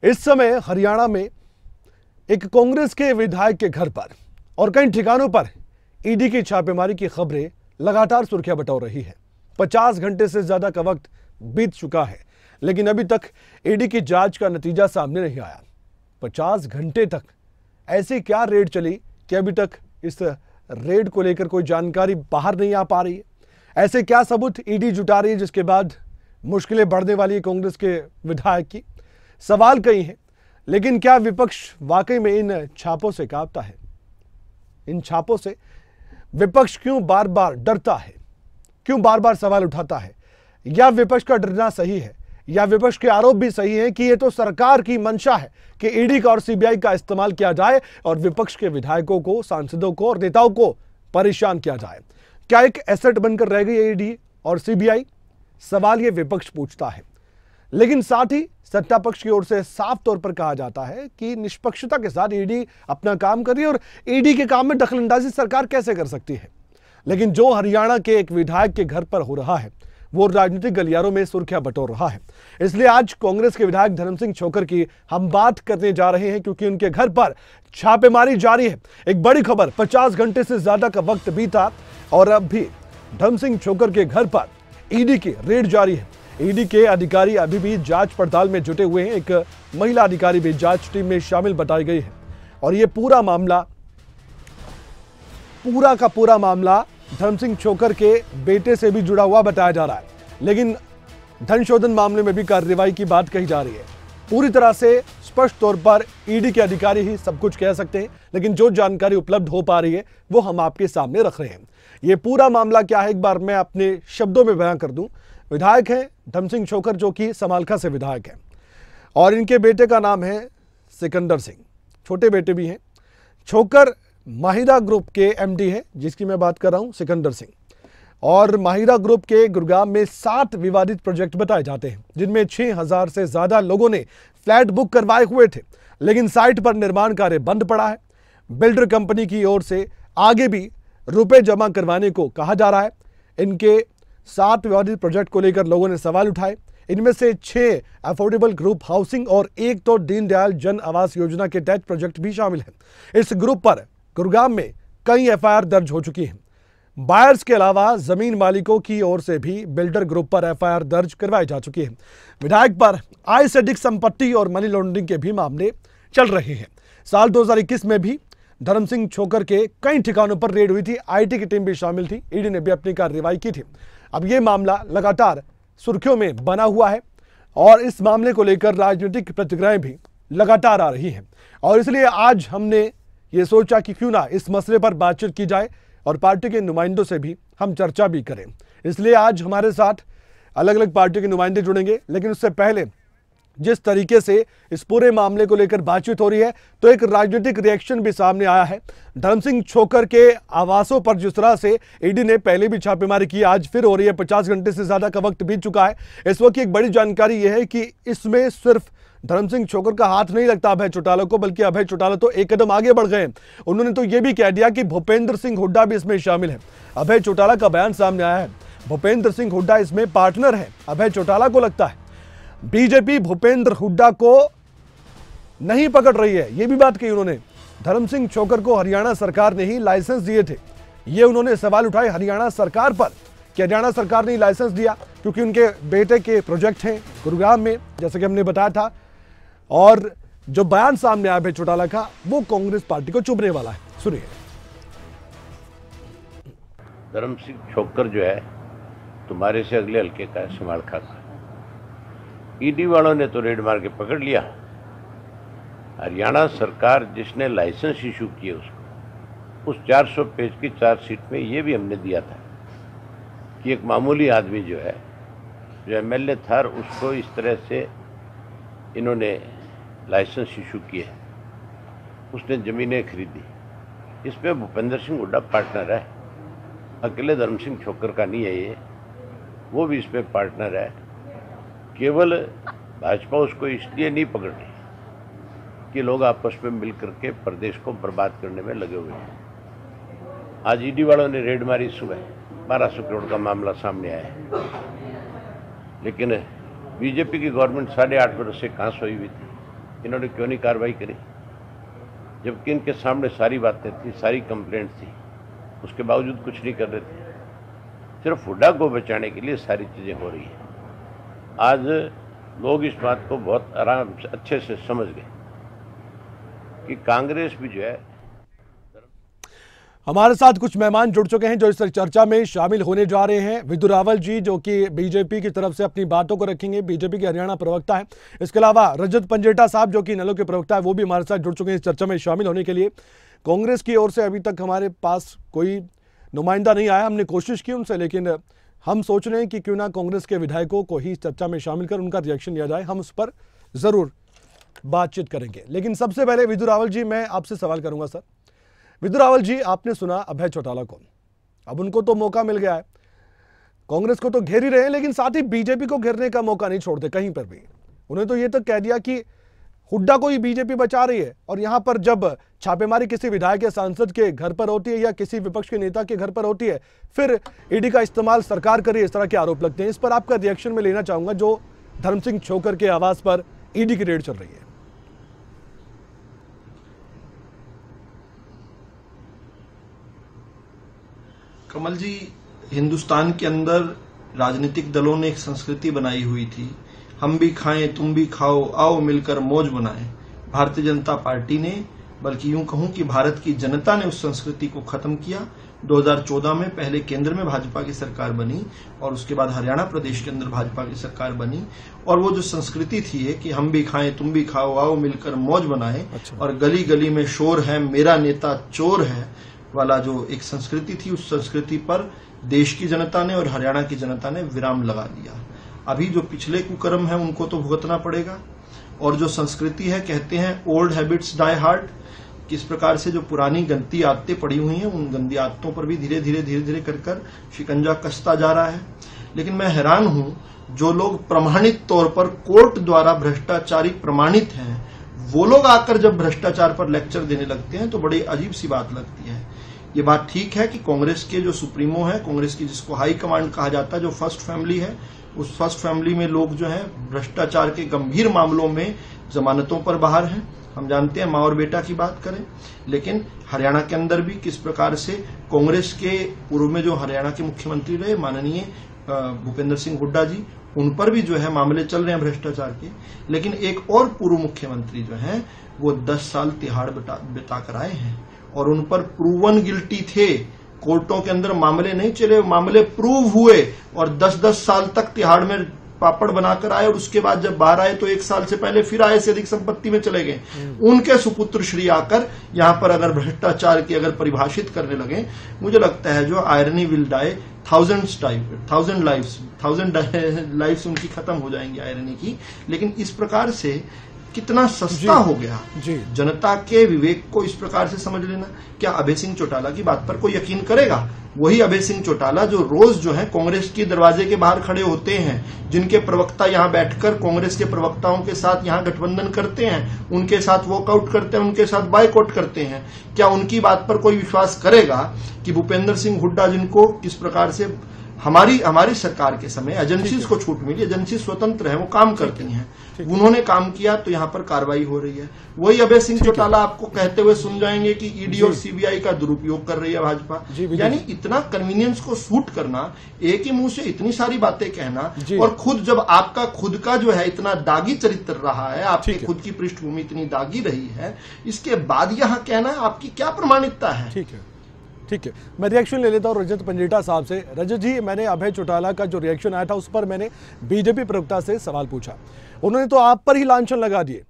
इस समय हरियाणा में एक कांग्रेस के विधायक के घर पर और कई ठिकानों पर ईडी की छापेमारी की खबरें लगातार सुर्खियां बटोर रही है। 50 घंटे से ज्यादा का वक्त बीत चुका है, लेकिन अभी तक ईडी की जांच का नतीजा सामने नहीं आया। 50 घंटे तक ऐसी क्या रेड चली कि अभी तक इस रेड को लेकर कोई जानकारी बाहर नहीं आ पा रही है। ऐसे क्या सबूत ईडी जुटा रही है जिसके बाद मुश्किलें बढ़ने वाली है कांग्रेस के विधायक की। सवाल कई हैं, लेकिन क्या विपक्ष वाकई में इन छापों से कांपता है? इन छापों से विपक्ष क्यों बार बार डरता है, क्यों बार बार सवाल उठाता है? या विपक्ष का डरना सही है, या विपक्ष के आरोप भी सही है कि ये तो सरकार की मंशा है कि ईडी का और सीबीआई का इस्तेमाल किया जाए और विपक्ष के विधायकों को, सांसदों को और नेताओं को परेशान किया जाए? क्या एक एसेट बनकर रह गई है ईडी और सीबीआई? सवाल ये विपक्ष पूछता है, लेकिन साथ ही सत्ता पक्ष की ओर से साफ तौर पर कहा जाता है कि निष्पक्षता के साथ ईडी अपना काम कर रही है और ईडी के काम में दखलंदाजी सरकार कैसे कर सकती है। लेकिन जो हरियाणा के एक विधायक के घर पर हो रहा है वो राजनीतिक गलियारों में सुर्खियां बटोर रहा है। इसलिए आज कांग्रेस के विधायक धर्म सिंह छोकर की हम बात करने जा रहे हैं, क्योंकि उनके घर पर छापेमारी जारी है। एक बड़ी खबर, 50 घंटे से ज्यादा का वक्त बीता और अब भी धर्म सिंह छोकर के घर पर ईडी की रेड जारी है। ईडी के अधिकारी अभी भी जांच पड़ताल में जुटे हुए हैं। एक महिला अधिकारी भी जांच टीम में शामिल बताई गई है और यह पूरा का पूरा मामला धर्म सिंह छोकर के बेटे से भी जुड़ा हुआ बताया जा रहा है। लेकिन धन शोधन मामले में भी कार्रवाई की बात कही जा रही है। पूरी तरह से स्पष्ट तौर पर ईडी के अधिकारी ही सब कुछ कह सकते हैं, लेकिन जो जानकारी उपलब्ध हो पा रही है वो हम आपके सामने रख रहे हैं। ये पूरा मामला क्या है, एक बार मैं अपने शब्दों में बयां कर दूं। विधायक है धर्म सिंह छोकर, जो कि समालखा से विधायक है, और इनके बेटे का नाम है सिकंदर सिंह। छोटे बेटे भी हैं। छोकर माहिरा ग्रुप के एमडी है, जिसकी मैं बात कर रहा हूं, सिकंदर सिंह। और माहिरा ग्रुप के गुरुग्राम में 7 विवादित प्रोजेक्ट बताए जाते हैं, जिनमें 6000 से ज्यादा लोगों ने फ्लैट बुक करवाए हुए थे, लेकिन साइट पर निर्माण कार्य बंद पड़ा है। बिल्डर कंपनी की ओर से आगे भी रुपए जमा करवाने को कहा जा रहा है। इनके 7 विवादित प्रोजेक्ट को लेकर लोगों ने सवाल उठाए। इनमें से 6 अफोर्डेबल ग्रुप हाउसिंग और एक तो दीनदयाल जन आवास योजना के तहत प्रोजेक्ट भी शामिल है। इस ग्रुप पर गुरुग्राम में कई एफआईआर दर्ज हो चुकी हैं। बायर्स के अलावा जमीन मालिकों की ओर से भी बिल्डर ग्रुप पर एफआईआर दर्ज करवाई जा चुकी है। विधायक पर आय से अधिक संपत्ति और मनी लॉन्ड्रिंग के भी मामले चल रहे हैं। साल 2021 में भी धर्म सिंह छोकर के कई ठिकानों पर रेड हुई थी। आईटी की टीम भी शामिल थी। ईडी ने भी अपनी कार्रवाई की थी। अब यह मामला लगातार सुर्खियों में बना हुआ है और इस मामले को लेकर राजनीतिक प्रतिक्रियाएं भी लगातार आ रही हैं, और इसलिए आज हमने ये सोचा कि क्यों ना इस मसले पर बातचीत की जाए और पार्टी के नुमाइंदों से भी हम चर्चा भी करें। इसलिए आज हमारे साथ अलग अलग पार्टी के नुमाइंदे जुड़ेंगे, लेकिन उससे पहले जिस तरीके से इस पूरे मामले को लेकर बातचीत हो रही है, तो एक राजनीतिक रिएक्शन भी सामने आया है। धर्म सिंह छोकर के आवासों पर जिस तरह से ईडी ने पहले भी छापेमारी की, आज फिर हो रही है। 50 घंटे से ज्यादा का वक्त बीत चुका है। इस वक्त एक बड़ी जानकारी यह है कि इसमें सिर्फ धर्म सिंह छोकर का हाथ नहीं लगता अभय चौटाला को, बल्कि अभय चौटाला तो एक कदम आगे बढ़ गए। उन्होंने तो यह भी कह दिया कि भूपेंद्र सिंह हुड्डा भी इसमें शामिल है। अभय चौटाला का बयान सामने आया है। भूपेंद्र सिंह हुड्डा इसमें पार्टनर है, अभय चौटाला को लगता है। बीजेपी भूपेंद्र हुड्डा को नहीं पकड़ रही है, यह भी बात कही उन्होंने। धर्म सिंह छोकर को हरियाणा सरकार ने ही लाइसेंस दिए थे, ये उन्होंने सवाल उठाए हरियाणा सरकार पर कि हरियाणा सरकार ने लाइसेंस दिया क्योंकि उनके बेटे के प्रोजेक्ट हैं गुरुग्राम में, जैसे कि हमने बताया था। और जो बयान सामने आया अभय चौटाला का, वो कांग्रेस पार्टी को चुभने वाला है। सुनिए। धर्म सिंह छोकर जो है तुम्हारे से अगले हल्के का है, समालखा का। ईडी वालों ने तो रेड मार के पकड़ लिया। हरियाणा सरकार जिसने लाइसेंस इशू किए उसको, उस 400 पेज की चार्जशीट में ये भी हमने दिया था कि एक मामूली आदमी जो है, जो एमएलए था, उसको इस तरह से इन्होंने लाइसेंस इशू किए, उसने ज़मीनें खरीदी। इसमें भूपेंद्र सिंह हुड्डा पार्टनर है, अकेले धर्म सिंह छोकर का नहीं है ये, वो भी इसमें पार्टनर है। केवल भाजपा उसको इसलिए नहीं पकड़ रही कि लोग आपस में मिल करके प्रदेश को बर्बाद करने में लगे हुए हैं। आज ईडी वालों ने रेड मारी, सुबह 1200 करोड़ का मामला सामने आया है। लेकिन बीजेपी की गवर्नमेंट 8.5 बरस से कहाँ सोई हुई थी? इन्होंने क्यों नहीं कार्रवाई करी, जबकि इनके सामने सारी बातें थी, सारी कंप्लेंट थी, उसके बावजूद कुछ नहीं कर रहे थे। सिर्फ हुड्डा को बचाने के लिए सारी चीज़ें हो रही हैं। आज लोग इस बात को बहुत आराम से अच्छे से समझ गए कि कांग्रेस भी जो है। हमारे साथ कुछ मेहमान जुड़ चुके हैं जो इस चर्चा में शामिल होने जा रहे हैं। विदु रावल जी जो कि बीजेपी की तरफ से अपनी बातों को रखेंगे, बीजेपी के हरियाणा प्रवक्ता है। इसके अलावा रजत पंजेटा साहब जो कि इनेलो के प्रवक्ता है, वो भी हमारे साथ जुड़ चुके हैं इस चर्चा में शामिल होने के लिए। कांग्रेस की ओर से अभी तक हमारे पास कोई नुमाइंदा नहीं आया, हमने कोशिश की उनसे, लेकिन हम सोच रहे हैं कि क्यों ना कांग्रेस के विधायकों को ही चर्चा में शामिल कर उनका रिएक्शन लिया जाए। हम उस पर जरूर बातचीत करेंगे, लेकिन सबसे पहले विदु रावल जी मैं आपसे सवाल करूंगा। सर विदु रावल जी, आपने सुना अभय चौटाला को, अब उनको तो मौका मिल गया है, कांग्रेस को तो घेर ही रहे हैं, लेकिन साथ ही बीजेपी को घेरने का मौका नहीं छोड़ते कहीं पर भी। उन्हें तो ये तक कह दिया कि हुड्डा को ही बीजेपी बचा रही है, और यहां पर जब छापेमारी किसी विधायक या सांसद के घर पर होती है या किसी विपक्ष के नेता के घर पर होती है, फिर ईडी का इस्तेमाल सरकार करे, इस तरह के आरोप लगते हैं। इस पर आपका रिएक्शन में लेना चाहूंगा, जो धर्म सिंह छोकर के आवास पर ईडी की रेड चल रही है। कमल जी, हिंदुस्तान के अंदर राजनीतिक दलों ने एक संस्कृति बनाई हुई थी, हम भी खाएं तुम भी खाओ, आओ मिलकर मौज बनाएं। भारतीय जनता पार्टी ने, बल्कि यूं कहूं कि भारत की जनता ने उस संस्कृति को खत्म किया। 2014 में पहले केंद्र में भाजपा की सरकार बनी और उसके बाद हरियाणा प्रदेश के अंदर भाजपा की सरकार बनी, और वो जो संस्कृति थी कि हम भी खाएं तुम भी खाओ, आओ मिलकर मौज बनाएं, और गली गली में शोर है मेरा नेता चोर है वाला जो एक संस्कृति थी, उस संस्कृति पर देश की जनता ने और हरियाणा की जनता ने विराम लगा दिया। अभी जो पिछले कुकर्म है उनको तो भुगतना पड़ेगा, और जो संस्कृति है, कहते हैं ओल्ड हैबिट्स डाई हार्ड, किस प्रकार से जो पुरानी गंदी आदतें पड़ी हुई हैं उन गंदी आदतों पर भी धीरे धीरे कर शिकंजा कसता जा रहा है। लेकिन मैं हैरान हूं, जो लोग प्रमाणित तौर पर कोर्ट द्वारा भ्रष्टाचारी प्रमाणित हैं, वो लोग आकर जब भ्रष्टाचार पर लेक्चर देने लगते हैं तो बड़ी अजीब सी बात लगती है। ये बात ठीक है कि कांग्रेस के जो सुप्रीमो है, कांग्रेस की जिसको हाई कमांड कहा जाता है, जो फर्स्ट फैमिली है, उस फर्स्ट फैमिली में लोग जो है भ्रष्टाचार के गंभीर मामलों में जमानतों पर बाहर हैं। हम जानते हैं, माँ और बेटा की बात करें, लेकिन हरियाणा के अंदर भी किस प्रकार से कांग्रेस के पूर्व में जो हरियाणा के मुख्यमंत्री रहे माननीय भूपेंद्र सिंह हुड्डा जी, उन पर भी जो है मामले चल रहे हैं भ्रष्टाचार के। लेकिन एक और पूर्व मुख्यमंत्री जो हैं वो 10 साल तिहाड़ बिता कर आए हैं और उन पर प्रूवन गिल्टी थे। कोर्टों के अंदर मामले नहीं चले, मामले प्रूव हुए और 10-10 साल तक तिहाड़ में पापड़ बनाकर आए, और उसके बाद जब बाहर आए तो 1 साल से पहले फिर आय से अधिक संपत्ति में चले गए। उनके सुपुत्र श्री आकर यहाँ पर अगर भ्रष्टाचार की अगर परिभाषित करने लगे, मुझे लगता है जो आयरनी विल डाई 1000 लाइफ्स उनकी खत्म हो जाएंगी आयरनी की। लेकिन इस प्रकार से कितना सस्ता हो गया जनता के विवेक को इस प्रकार से समझ लेना। क्या अभय सिंह चौटाला की बात पर कोई यकीन करेगा? वही अभय सिंह चौटाला जो रोज जो है कांग्रेस के दरवाजे के बाहर खड़े होते हैं, जिनके प्रवक्ता यहां बैठकर कांग्रेस के प्रवक्ताओं के साथ यहां गठबंधन करते हैं, उनके साथ वॉकआउट करते हैं, उनके साथ बायकॉट करते हैं। क्या उनकी बात पर कोई विश्वास करेगा कि भूपेंद्र सिंह हुड्डा, जिनको किस प्रकार से हमारी सरकार के समय एजेंसीज को छूट मिली, एजेंसी स्वतंत्र है, वो काम करती हैं, उन्होंने काम किया तो यहाँ पर कार्रवाई हो रही है। वही अभय सिंह चौटाला आपको कहते हुए सुन जाएंगे कि ईडी और सीबीआई का दुरुपयोग कर रही है भाजपा। यानी इतना कन्वीनियंस को सूट करना, एक ही मुंह से इतनी सारी बातें कहना, और खुद जब आपका खुद का जो है इतना दागी चरित्र रहा है, आपकी खुद की पृष्ठभूमि इतनी दागी रही है, इसके बाद यहाँ कहना आपकी क्या प्रमाणिकता है? ठीक है, मैं रिएक्शन ले लेता हूं रजत पंजेटा साहब से। रजत जी, मैंने अभय चौटाला का जो रिएक्शन आया था उस पर मैंने बीजेपी प्रवक्ता से सवाल पूछा। उन्होंने तो आप पर ही लांछन लगा दिए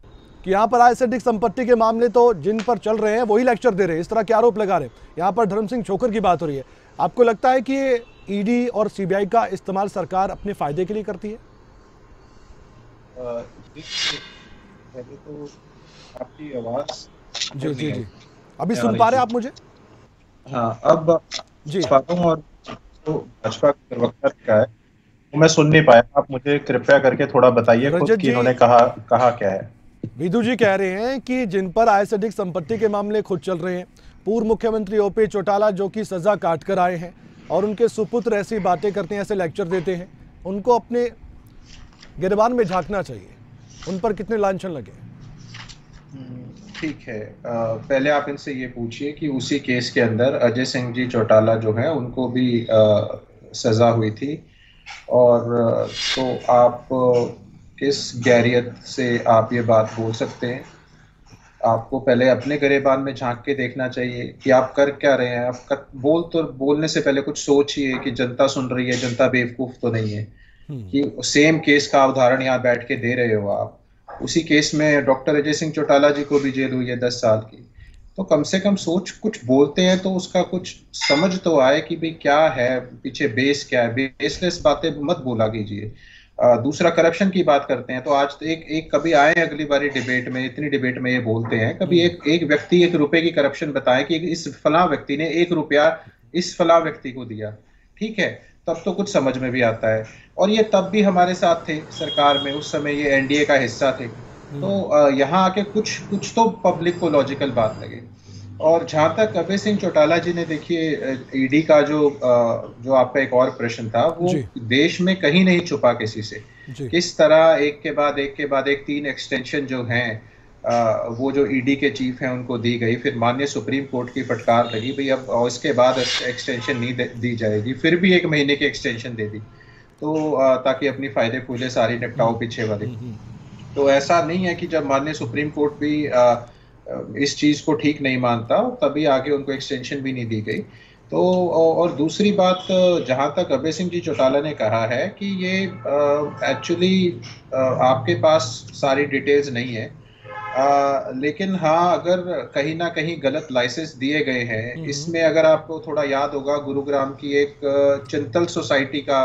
कि यहाँ पर आय से अधिक संपत्ति के मामले तो जिन पर चल रहे हैं वही लेक्चर दे रहे हैं, इस तरह के आरोप लगा रहे हैं। यहाँ पर धर्म सिंह छोकर की बात हो रही है। आपको लगता है कि ये ईडी और सीबीआई का इस्तेमाल सरकार अपने फायदे के लिए करती है? पहले तो आपकी आवाज जी अभी सुन पा रहे हैं आप मुझे? हाँ, अब जी पाता हूँ। और तो भाजपा का प्रवक्ता का है वो मैं सुन नहीं पाया, आप मुझे कृपया करके थोड़ा बताइए खुद कि इन्होंने कहा क्या है। विदु जी कह रहे हैं कि जिन पर आय से अधिक संपत्ति के मामले खुद चल रहे हैं, पूर्व मुख्यमंत्री ओपी चौटाला जो कि सजा काट कर आए हैं और उनके सुपुत्र ऐसी बातें करते हैं, ऐसे लेक्चर देते हैं, उनको अपने गिरबान में झांकना चाहिए। उन पर कितने लांछन लगे? ठीक है। पहले आप इनसे ये पूछिए कि उसी केस के अंदर अजय सिंह जी चौटाला जो है उनको भी सजा हुई थी, और तो आप किस गैरियत से आप ये बात बोल सकते हैं? आपको पहले अपने गिरेबान में झांक के देखना चाहिए कि आप कर क्या रहे हैं। आप बोलने से पहले कुछ सोचिए कि जनता सुन रही है, जनता बेवकूफ तो नहीं है कि सेम केस का उदाहरण यहाँ बैठ के दे रहे हो आप। उसी केस में डॉक्टर अजय सिंह चौटाला जी को भी जेल हुई है 10 साल की। तो कम से कम कुछ बोलते हैं तो उसका कुछ समझ तो आए कि भाई क्या है पीछे, बेस क्या है। बेसलेस बातें मत बोला कीजिए। दूसरा, करप्शन की बात करते हैं तो आज तो एक कभी आए अगली बारी डिबेट में, इतनी डिबेट में ये बोलते हैं, कभी एक व्यक्ति 1 रुपए की करप्शन बताए कि इस फलां व्यक्ति ने 1 रुपया इस फलां व्यक्ति को दिया, ठीक है, तब तो कुछ समझ में भी आता है। और ये तब भी हमारे साथ थे सरकार में, उस समय ये एनडीए का हिस्सा थे। तो यहाँ आके कुछ तो पब्लिक को लॉजिकल बात लगे। और जहां तक अभय सिंह चौटाला जी ने, देखिए ईडी का जो आपका एक और प्रश्न था, वो देश में कहीं नहीं छुपा किसी से। किस तरह एक के बाद एक 3 एक्सटेंशन जो हैं वो जो ईडी के चीफ हैं उनको दी गई, फिर माननीय सुप्रीम कोर्ट की फटकार लगी भाई अब इसके बाद एक्सटेंशन नहीं दी जाएगी, फिर भी 1 महीने की एक्सटेंशन दे दी, तो ताकि अपनी फायदे फूले सारी निपटाओ पीछे वाले। तो ऐसा नहीं है कि जब माननीय सुप्रीम कोर्ट भी इस चीज को ठीक नहीं मानता तभी आगे उनको एक्सटेंशन भी नहीं दी गई। तो और दूसरी बात, जहां तक अभय सिंह जी चौटाला ने कहा है कि ये एक्चुअली आपके पास सारी डिटेल्स नहीं है, लेकिन हाँ अगर कहीं ना कहीं गलत लाइसेंस दिए गए हैं इसमें, अगर आपको थोड़ा याद होगा गुरुग्राम की एक चिंतल सोसाइटी का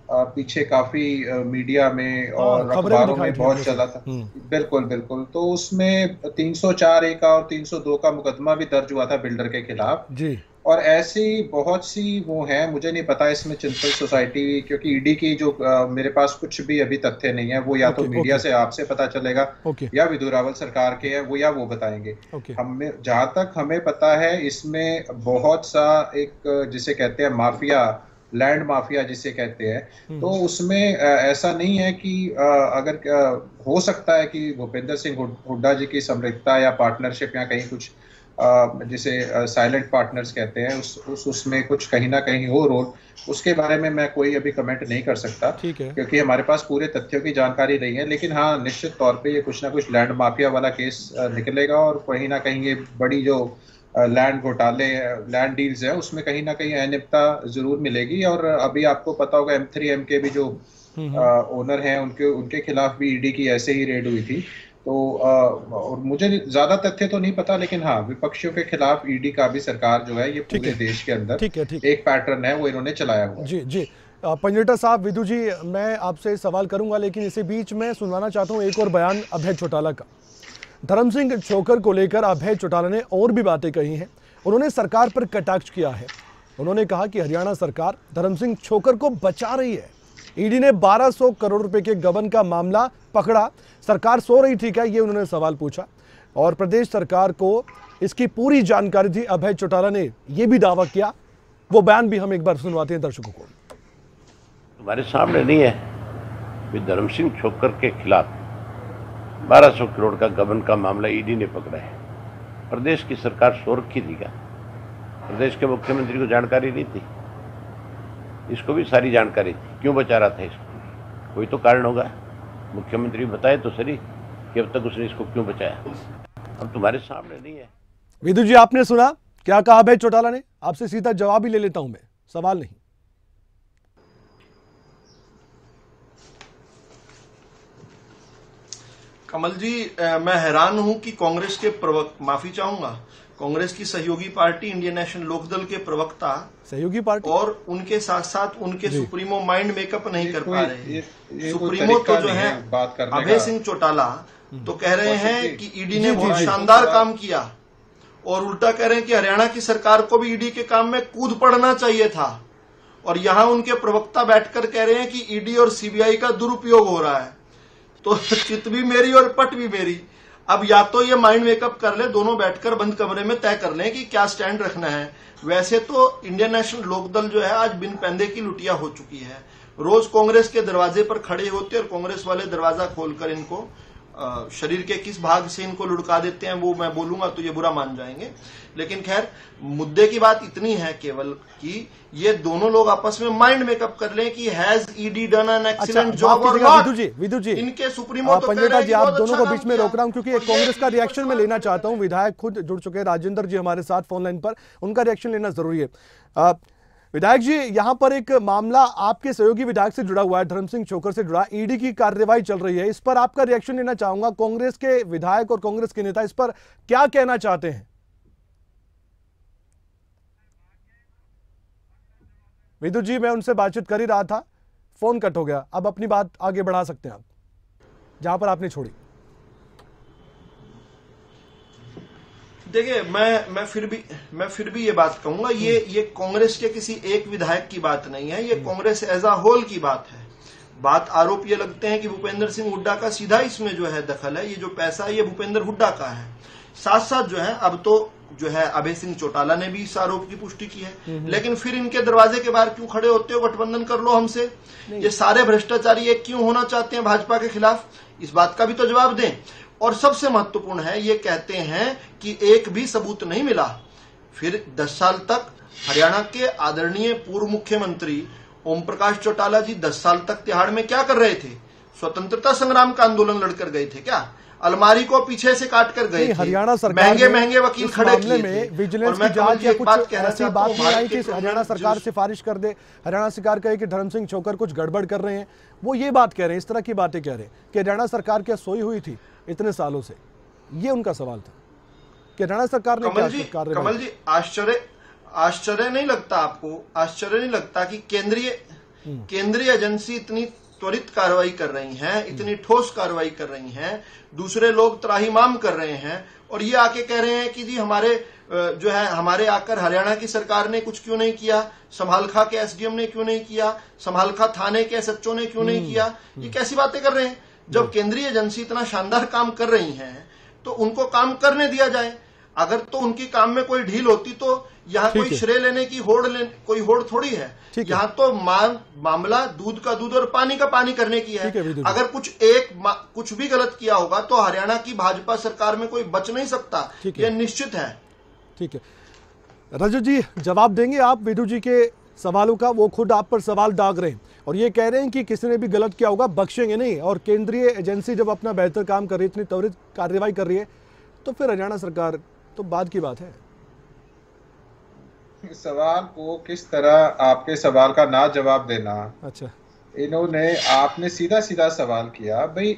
पीछे काफी मीडिया में और अखबारों में बहुत चला था। बिल्कुल बिल्कुल। तो उसमें 304A का और 302 का मुकदमा भी दर्ज हुआ था बिल्डर के खिलाफ जी। और ऐसी बहुत सी वो है, मुझे नहीं पता इसमें चिंतल सोसाइटी, क्योंकि ईडी की जो मेरे पास कुछ भी अभी तथ्य नहीं है, वो या तो मीडिया से आपसे पता चलेगा या विधुरावल सरकार के है वो, या वो बताएंगे। हमें जहां तक हमें पता है इसमें बहुत सा एक जिसे कहते हैं माफिया, लैंड माफिया जिसे कहते हैं, तो उसमें ऐसा नहीं है कि अगर हो सकता है कि भूपेंद्र सिंह हुड्डा जी की समृद्धता या पार्टनरशिप या कहीं कुछ जिसे साइलेंट पार्टनर्स कहते हैं उसमें कुछ कहीं ना कहीं हो रोल, उसके बारे में मैं कोई अभी कमेंट नहीं कर सकता, ठीक है, क्योंकि हमारे पास पूरे तथ्यों की जानकारी नहीं है। लेकिन हाँ निश्चित तौर पे ये कुछ ना कुछ लैंड माफिया वाला केस निकलेगा और कहीं ना कहीं ये बड़ी जो लैंड घोटाले, लैंड डील्स है, उसमें कहीं ना कहीं अनियमितता जरूर मिलेगी। और अभी आपको पता होगा M3M के भी जो ओनर हैं उनके खिलाफ भी ईडी की ऐसे ही रेड हुई थी। तो और मुझे ज्यादा तथ्य तो नहीं पता, लेकिन हाँ विपक्षियों के खिलाफ ईडी का भी सरकार जो है ये पूरे देश के अंदर एक पैटर्न है वो इन्होंने चलाया हुआ। जी जी पंजरेटा साहब, विधु जी, मैं आपसे सवाल करूंगा, लेकिन इसी बीच में सुनवाना चाहता हूँ एक और बयान अभय चौटाला का। धर्म सिंह छोकर को लेकर अभय चौटाला ने और भी बातें कही हैं। उन्होंने सरकार पर कटाक्ष किया है। उन्होंने कहा कि हरियाणा सरकार धर्म सिंह छोकर को बचा रही है। ईडी ने 1200 करोड़ रुपए के गबन का मामला पकड़ा, सरकार सो रही थी क्या, ये उन्होंने सवाल पूछा। और प्रदेश सरकार को इसकी पूरी जानकारी थी। अभय चौटाला ने यह भी दावा किया, वो बयान भी हम एक बार सुनवाते हैं दर्शकों को। हमारे सामने नहीं है, धर्म सिंह छोकर के खिलाफ 1200 करोड़ का गबन का मामला ईडी ने पकड़ा है। प्रदेश की सरकार सो रखी थी क्या? प्रदेश के मुख्यमंत्री को जानकारी नहीं थी? इसको भी सारी जानकारी थी, क्यों बचा रहा था इसको? कोई तो कारण होगा, मुख्यमंत्री बताए तो सही कि अब तक उसने इसको क्यों बचाया। अब तुम्हारे सामने नहीं है। विधु जी, आपने सुना क्या कहा अभय चौटाला ने? आपसे सीधा जवाब ही ले लेता हूं मैं, सवाल नहीं। कमल जी, मैं हैरान हूं कि कांग्रेस के माफी चाहूंगा, कांग्रेस की सहयोगी पार्टी इंडियन नेशनल लोकदल के प्रवक्ता सहयोगी पार्टी और उनके साथ साथ उनके सुप्रीमो माइंड मेकअप नहीं कर पा रहे। सुप्रीमो तो जो है अभय सिंह चौटाला तो कह रहे हैं कि ईडी ने बहुत शानदार काम किया, और उल्टा कह रहे हैं कि हरियाणा की सरकार को भी ईडी के काम में कूद पड़ना चाहिए था। और यहाँ उनके प्रवक्ता बैठकर कह रहे हैं कि ईडी और सीबीआई का दुरुपयोग हो रहा है। तो चित भी मेरी और पट भी मेरी। अब या तो ये माइंड मेकअप कर ले, दोनों बैठकर बंद कमरे में तय कर लें कि क्या स्टैंड रखना है। वैसे तो इंडियन नेशनल लोकदल जो है आज बिन पैंदे की लुटिया हो चुकी है। रोज कांग्रेस के दरवाजे पर खड़े होते और कांग्रेस वाले दरवाजा खोलकर इनको शरीर के किस भाग से इनको लुढ़का देते हैं वो मैं बोलूंगा तो ये बुरा मान जाएंगे। लेकिन खैर, मुद्दे की बात इतनी है केवल कि ये दोनों लोग आपस में माइंड मेकअप कर लें कि has ED done an excellent job और नॉट। विदु जी इनके सुप्रीमो तो पंडिता जी, आप दोनों को अच्छा बीच में रोक रहा हूं क्योंकि कांग्रेस का रिएक्शन मैं लेना चाहता हूं। विधायक खुद जुड़ चुके हैं, राजेंद्र जी हमारे साथ फोन लाइन पर, उनका रिएक्शन लेना जरूरी है। विधायक जी, यहां पर एक मामला आपके सहयोगी विधायक से जुड़ा हुआ है, धर्म सिंह छोकर से जुड़ा, ईडी की कार्रवाई चल रही है, इस पर आपका रिएक्शन लेना चाहूंगा। कांग्रेस के विधायक और कांग्रेस के नेता इस पर क्या कहना चाहते हैं? विदुत जी, मैं उनसे बातचीत कर ही रहा था, फोन कट हो गया। अब अपनी बात आगे बढ़ा सकते हैं आप जहां पर आपने छोड़ी। देखिए, मैं फिर भी ये बात कहूंगा, ये कांग्रेस के किसी एक विधायक की बात नहीं है, ये कांग्रेस एज अ होल की बात है। बात आरोप ये लगते हैं कि भूपेंद्र सिंह हुड्डा का सीधा इसमें जो है दखल है, ये जो पैसा है ये भूपेंद्र हुड्डा का है। साथ साथ जो है अब तो जो है अभय सिंह चौटाला ने भी इस आरोप की पुष्टि की है। लेकिन फिर इनके दरवाजे के बाहर क्यों खड़े होते हो, गठबंधन कर लो हमसे। ये सारे भ्रष्टाचारी एक क्यों होना चाहते हैं भाजपा के खिलाफ, इस बात का भी तो जवाब दें। और सबसे महत्वपूर्ण है, ये कहते हैं कि एक भी सबूत नहीं मिला। फिर 10 साल तक हरियाणा के आदरणीय पूर्व मुख्यमंत्री ओम प्रकाश चौटाला जी 10 साल तक तिहाड़ में क्या कर रहे थे? स्वतंत्रता संग्राम का आंदोलन लड़कर गए थे क्या? अलमारी को पीछे से काट कर गए थे। हरियाणा सरकार महंगे वकील खड़े किए थे। विजिलेंस की जांच या कुछ ऐसी बात नहीं आई कि हरियाणा सरकार सिफारिश कर दे, हरियाणा सरकार कहे कि धर्म सिंह छोकर कुछ गड़बड़ कर रहे हैं, वो ये बात कह रहे हैं, इस तरह की बातें कह रहे हैं कि हरियाणा सरकार क्या सोई हुई थी इतने सालों से? ये उनका सवाल था कि हरियाणा सरकार ने क्या कमल जी, आश्चर्य नहीं लगता आपको? आश्चर्य नहीं लगता कि केंद्रीय एजेंसी इतनी त्वरित कार्रवाई कर रही हैं, इतनी ठोस कार्रवाई कर रही हैं, दूसरे लोग त्राहिमाम कर रहे हैं, और ये आके कह रहे हैं कि जी हमारे आकर हरियाणा की सरकार ने कुछ क्यों नहीं किया, संभालखा के एसडीएम ने क्यों नहीं किया, संभालखा थाने के एसएचओ ने क्यों नहीं किया? ये कैसी बातें कर रहे हैं? जब केंद्रीय एजेंसी इतना शानदार काम कर रही है तो उनको काम करने दिया जाए। अगर तो उनकी काम में कोई ढील होती तो यहाँ कोई श्रेय लेने की कोई होड़ थोड़ी है। यहाँ तो मामला दूध का दूध और पानी का पानी करने की है। अगर कुछ भी गलत किया होगा तो हरियाणा की भाजपा सरकार में कोई बच नहीं सकता, ये निश्चित है। ठीक है, रजत जी जवाब देंगे आप विदु जी के सवालों का? वो खुद आप पर सवाल दाग रहे हैं और ये कह रहे हैं कि किसी ने भी गलत किया होगा बख्शेंगे नहीं, और केंद्रीय एजेंसी जब अपना बेहतर काम कर रही है, इतनी त्वरित कार्रवाई कर रही है, तो फिर हरियाणा सरकार तो बाद की बात है। सवाल को किस तरह आपके सवाल का ना जवाब देना। अच्छा, आपने सीधा सीधा सवाल किया, भाई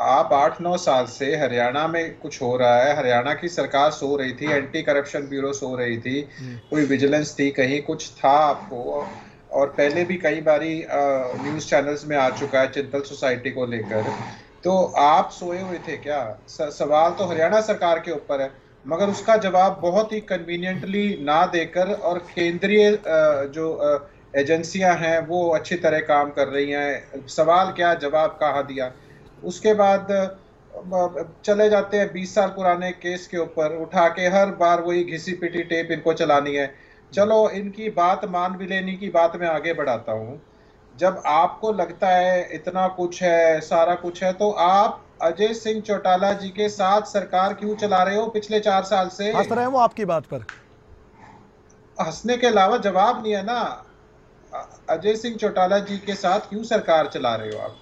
आप 8-9 साल से हरियाणा में कुछ हो रहा है, हरियाणा की सरकार सो रही थी, एंटी करप्शन ब्यूरो सो रही थी, कोई विजिलेंस थी, कहीं कुछ था आपको, और पहले भी कई बारी न्यूज चैनल्स में आ चुका है चिंतल सोसाइटी को लेकर, तो आप सोए हुए थे क्या? सवाल तो हरियाणा सरकार के ऊपर है, मगर उसका जवाब बहुत ही कन्वीनियंटली ना देकर, और केंद्रीय जो एजेंसियां हैं वो अच्छी तरह काम कर रही हैं, सवाल क्या जवाब कहाँ दिया। उसके बाद चले जाते हैं 20 साल पुराने केस के ऊपर, उठा के हर बार वही घिसी पिटी टेप इनको चलानी है। चलो, इनकी बात मान भी लेने की बात मैं आगे बढ़ाता हूँ। जब आपको लगता है इतना कुछ है, सारा कुछ है, तो आप अजय सिंह चौटाला जी के साथ सरकार क्यों चला रहे हो पिछले 4 साल से? हंस रहे हैं वो आपकी बात पर? हंसने के अलावा जवाब नहीं है ना। अजय सिंह चौटाला जी के साथ क्यों सरकार चला रहे हो आप?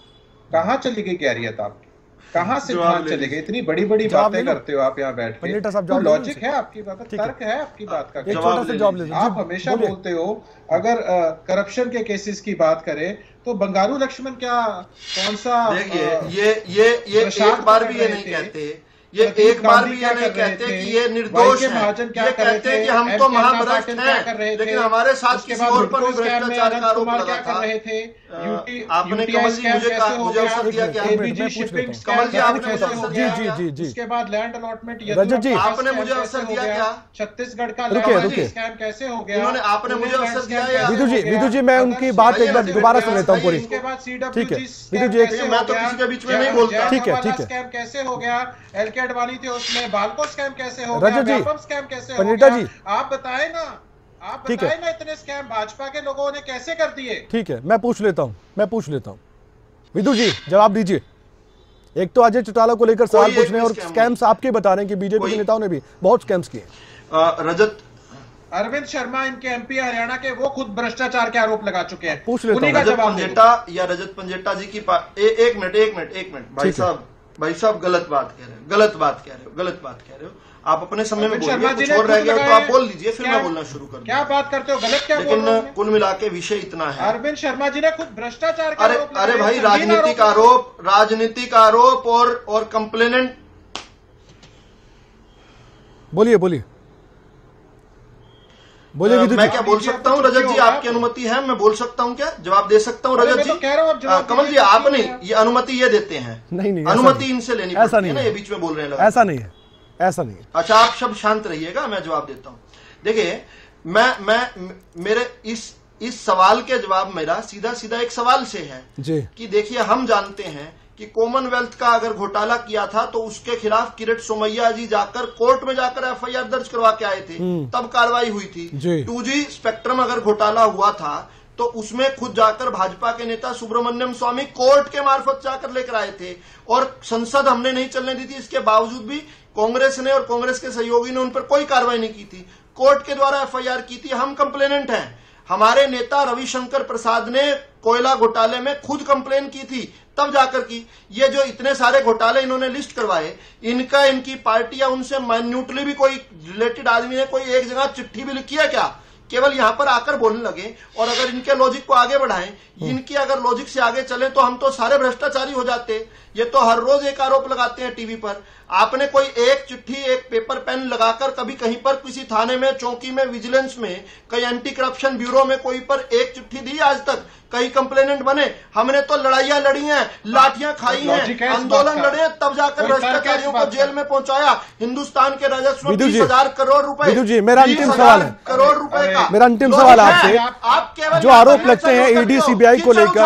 कहाँ चली गई कैरियत आपकी? कहाँ से चले गए? इतनी बड़ी बड़ी बातें करते हो आप यहाँ बैठ के। तो लॉजिक है आपकी बात, तर्क है आपकी बात का? आप हमेशा बोलते हो अगर करप्शन के केसेस की बात करें तो बंगारू लक्ष्मण क्या कौन सा? देखिए, ये एक बार भी ये नहीं कहते, ये एक बार भी ये नहीं कहते कि ये निर्दोष है। ये कहते हैं कि हम तो महाभ्रष्ट हैं, लेकिन हमारे साथ किसी और पर भी भ्रष्टाचार का आरोप लगा था। आपने कमल जी मुझे अवसर दिया क्या? कमल जी आपने मुझे अवसर दिया? जी। उसके बाद लैंड अलॉटमेंट रजत जी आपने मुझे अवसर दिया क्या? छत्तीसगढ़ का स्कैम कैसे हो गया? उन्होंने आपने मुझे अवसर दिया? विदु जी मैं उनकी बात एक बार दोबारा सुन लेता हूँ पूरी। उसके बाद ठीक है विदु जी, मैं तो किसी के बीच में नहीं बोलता। ठीक है स्कैम कैसे हो गया? एलके अडवाणी थे उसमें, बालको स्कैम कैसे हो गया? रजत जी, स्कैम कैसे हो पंडिता गया? जी आप बताएं ना, आप बताएं ना, इतने स्कैम भाजपा के लोगों ने कैसे कर दिए? ठीक है, मैं पूछ लेता हूं विदु जी जवाब दीजिए। एक तो अजय चौटाला को लेकर सवाल पूछ रहे हैं और स्कैम स्कैम्स आपके बता रहे हैं कि बीजेपी के नेताओं ने भी बहुत स्कैम्स किए। रजत अरविंद शर्मा इनके एमपी हरियाणा के, वो खुद भ्रष्टाचार के आरोप लगा चुके हैं। पूछ लेता उन्हीं का हूं। रजत जवाब दे दो। पंजेटा या रजत पंजेटा जी की एक मिनट भाई साहब गलत बात कह रहे हो। आप अपने समय में बोलिए, कुछ और रह गया तो आप बोल लीजिए, फिर मैं बोलना शुरू कर दूं। क्या बात करते हो, गलत क्या बोल रहे हो? लेकिन कुल मिला के विषय इतना है, अरविंद शर्मा जी ने खुद भ्रष्टाचार के आरोप लगाए। अरे भाई, राजनीतिक आरोप और कंप्लेनेंट। बोलिए मैं क्या बोल सकता हूँ रजत जी? आपकी अनुमति है, मैं बोल सकता हूँ क्या? जवाब दे सकता हूँ रजत जी? कमल जी, आप नहीं, ये अनुमति ये देते हैं। नहीं, अनुमति इनसे लेनी पड़ती है ना, ये बीच में बोल रहे हैं। ऐसा नहीं है। अच्छा, आप सब शांत रहिएगा, मैं जवाब देता हूँ। देखिए, मेरे इस सवाल के जवाब मेरा सीधा एक सवाल से है जी कि देखिए, हम जानते हैं कि कॉमनवेल्थ का अगर घोटाला किया था तो उसके खिलाफ किरीट सोमैया जी जाकर कोर्ट में जाकर एफआईआर दर्ज करवा के आए थे, तब कार्रवाई हुई थी। 2G स्पेक्ट्रम अगर घोटाला हुआ था तो उसमें खुद जाकर भाजपा के नेता सुब्रमण्यम स्वामी कोर्ट के मार्फत जाकर लेकर आए थे, और संसद हमने नहीं चलने दी थी। इसके बावजूद भी कांग्रेस ने और कांग्रेस के सहयोगी ने उन पर कोई कार्रवाई नहीं की थी, कोर्ट के द्वारा एफआईआर की थी। हम कंप्लेनेंट हैं। हमारे नेता रविशंकर प्रसाद ने कोयला घोटाले में खुद कंप्लेन की थी, तब जाकर की। ये जो इतने सारे घोटाले इन्होंने लिस्ट करवाए, इनकी पार्टी या उनसे माइन्यूटली भी कोई रिलेटेड आदमी ने कोई एक जगह चिट्ठी भी लिखी है क्या? केवल यहां पर आकर बोलने लगे। और अगर इनके लॉजिक को आगे बढ़ाएं, इनकी अगर लॉजिक से आगे चले तो हम तो सारे भ्रष्टाचारी हो जाते। ये तो हर रोज एक आरोप लगाते हैं टीवी पर। आपने कोई एक चिट्ठी, एक पेपर पेन लगाकर कभी कहीं पर किसी थाने में, चौकी में, विजिलेंस में, कहीं एंटी करप्शन ब्यूरो में कोई पर एक चिट्ठी दी आज तक? कई कंप्लेनेंट बने? हमने तो लड़ाइयां लड़ी हैं, लाठियां खाई हैं, आंदोलन लड़े हैं, तब जाकर भ्रष्टाचारियों को जेल में पहुंचाया। हिंदुस्तान के राजस्व 20,000 करोड़ रुपए, मेरा अंतिम सवाल है, करोड़ रुपए का मेरा अंतिम सवाल आपसे। आप केवल जो आरोप लगते हैं ईडी सीबीआई को लेकर,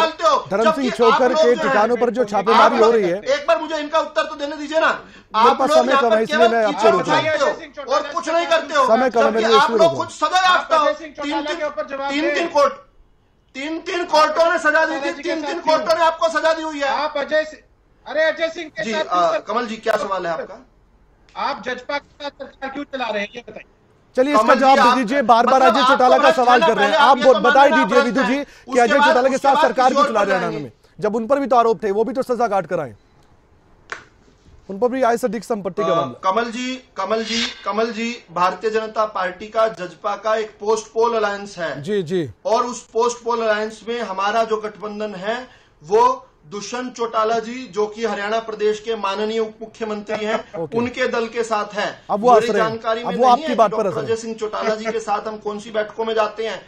धर्म सिंह चोकर के ठिकानों पर जो छापेमारी हो रही है, एक बार मुझे इनका उत्तर तो देने दीजिए ना। आप लोग समय कम है इसलिए मैं आपको रोक रहा हूं और कुछ नहीं करते हो। समय कम है, आप लोग खुद सजा याफ्ता हो। तीन कोर्टों ने सजा दी थी, तीन कोर्टों ने आपको सजा दी हुई है। आप अजय सिंह के जी, साथ कमल जी, क्या सवाल है आपका? आप जजपा के साथ सरकार क्यों चला रहे हैं, ये बताइए। चलिए इसका जवाब दे दीजिए। बार अजय चौटाला का सवाल कर रहे हैं, आप बताई दीजिए विदु जी कि अजय चौटाला के साथ सरकार क्यों चला रहे हैं, जब उन पर भी तो आरोप थे, वो भी तो सजा काट कर आए, उन पर भी आय से अधिक संपत्ति का मामला। कमल जी, भारतीय जनता पार्टी का जजपा का एक पोस्ट पोल अलायंस है। जी। और उस पोस्ट पोल अलायंस में हमारा जो गठबंधन है वो दुष्यंत चौटाला जी, जो कि हरियाणा प्रदेश के माननीय उप मुख्यमंत्री हैं, उनके दल के साथ है। अब वो जानकारी में नहीं है डॉक्टर अजय सिंह चौटाला जी के साथ हम कौन सी बैठकों में जाते हैं,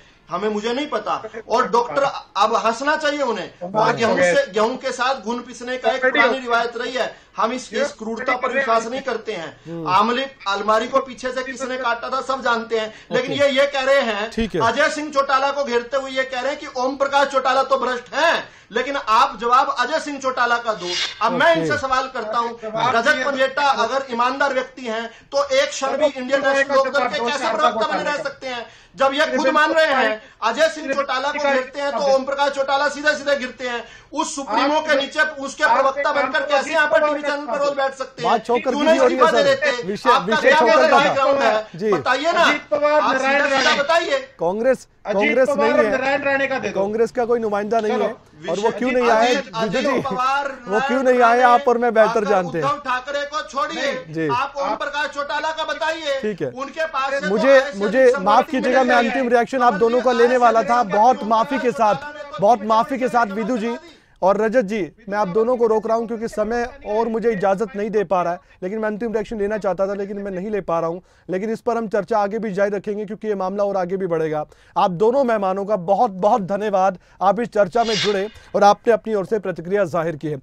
मुझे नहीं पता। और डॉक्टर, अब हंसना चाहिए उन्हें। और गेहूं के साथ घुन पिसने का एक पुरानी रिवायत रही है। हम इस क्रूरता पर विश्वास नहीं करते हैं। आमले अलमारी को पीछे से किसने काटा था सब जानते हैं। लेकिन ये कह रहे हैं, अजय सिंह चौटाला को घेरते हुए ये कह रहे हैं कि ओम प्रकाश चौटाला तो भ्रष्ट हैं, लेकिन आप जवाब अजय सिंह चौटाला का दो। अब मैं इनसे सवाल करता हूं, रजत पंजेटा अगर ईमानदार व्यक्ति हैं तो एक क्षण भी इंडियन नेशनल लोकदल के कैसे प्रवक्ता बने रह सकते हैं? जब ये खुद मान रहे हैं अजय सिंह चौटाला को गिरते हैं तो ओम प्रकाश चौटाला सीधे गिरते हैं। उस सुप्रीमो के नीचे उसके प्रवक्ता बनकर कैसे यहाँ पर टीवी चैनल पर रोज बैठ सकते हैं? क्यों नहीं इस्तीफा दे देते? आपका बैकग्राउंड है, बताइए ना, आप बताइए। कांग्रेस नहीं है, कांग्रेस का कोई नुमाइंदा नहीं है, और वो क्यों नहीं आए विजय जी, वो क्यों नहीं आए आप और मैं बेहतर जानते हैं। उद्धव ठाकरे को छोड़िए, आप ओम प्रकाश चौटाला का बताइए। ठीक है, उनके पास मुझे माफ कीजिएगा, मैं अंतिम रिएक्शन आप दोनों का लेने वाला था, बहुत माफी के साथ विदु जी और रजत जी, मैं आप दोनों को रोक रहा हूं क्योंकि समय और मुझे इजाजत नहीं दे पा रहा है, लेकिन मैं अंतिम रिएक्शन लेना चाहता था लेकिन मैं नहीं ले पा रहा हूं। लेकिन इस पर हम चर्चा आगे भी जारी रखेंगे क्योंकि ये मामला और आगे भी बढ़ेगा। आप दोनों मेहमानों का बहुत बहुत धन्यवाद, आप इस चर्चा में जुड़े और आपने अपनी ओर से प्रतिक्रिया जाहिर की है।